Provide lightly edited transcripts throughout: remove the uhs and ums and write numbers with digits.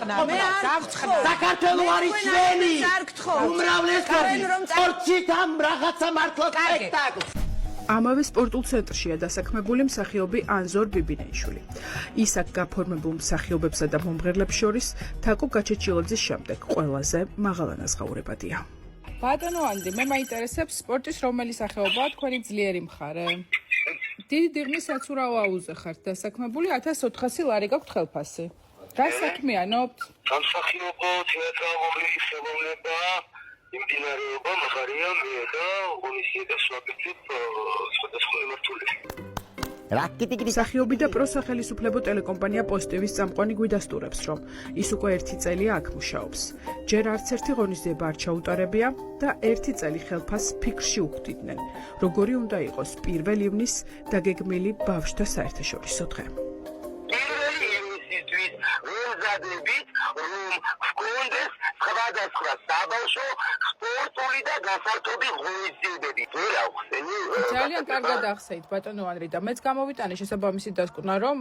საქართველო არის ჩვენი. უმრავლესობის სპორტით ამ რაღაცა მართლა სპექტაკლს. ამავე სპორტულ ცენტრშია დასაქმებული მსახიობი ანზორ ბიბინეიშვილი. ის აქ გაფორმებულ მსახიობებსა და მომღერლებს შორის თაკო გაჩეჩილაძის შემდეგ ყველაზე მაღალანაზღაურებადია. ბატონო ანდი, მე მაინტერესებს სპორტის რომელი სახეობაა თქვენი ძლიერი მხარე? დიდი დიღმის საცურაო აუზე ხართ დასაქმებული, 1400 ლარი გაქვთ ხელფასი. რა საქმიანობთ? სამსახიობო თეატრალური ხელოვნება, იმდინარეობა მაღარია მე და ღონისძიებას ვაკეთებ სხვადასხვა მიმართულებით. მსახიობი და პროსახელისუფლებო ტელეკომპანია პოზიტივის წამყვანი გვიდასტურებს, რომ ის უკვე 1 წელია აქ მუშაობს. ჯერ არც ერთი ღონისძიება არ ჩაუტარებია და 1 წელი ხელფასს ფიქრში უხდიდნენ, როგორი უნდა იყოს 1 ივნის დაგეგმილი ბავშვთა საერთაშორისო დღე. პირველი ივნისისთვის ვეზადებით, რომ გქონდეს სხვადასხვა საბავშვო სპორტული და გასართობი ღონისძიებები. ძალიან კარგად ახსენეთ ბატონო ანრი და მეც გამოვიტანე შესაბამისი დასკვნა, რომ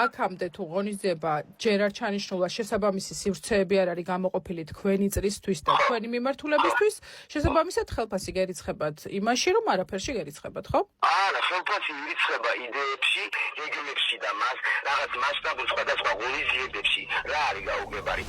აქამდე თუ ღონისძიება ჯერ არ ჩანიშნულა შესაბამისი სივრცეები არ არის გამოყოფილი თქვენი წრისთვის და თქვენი მიმართულებისთვის, შესაბამისად ხელფასი გერიცხებათ იმაში, რომ არაფერში გერიცხებათ, ხო? არა, ხელფასი ირიცხება იდეებში, რეგიონებში და მას რაღაც მასშტაბურ სხვადასხვა ღონისძიებებში რა არის გაუგებარი.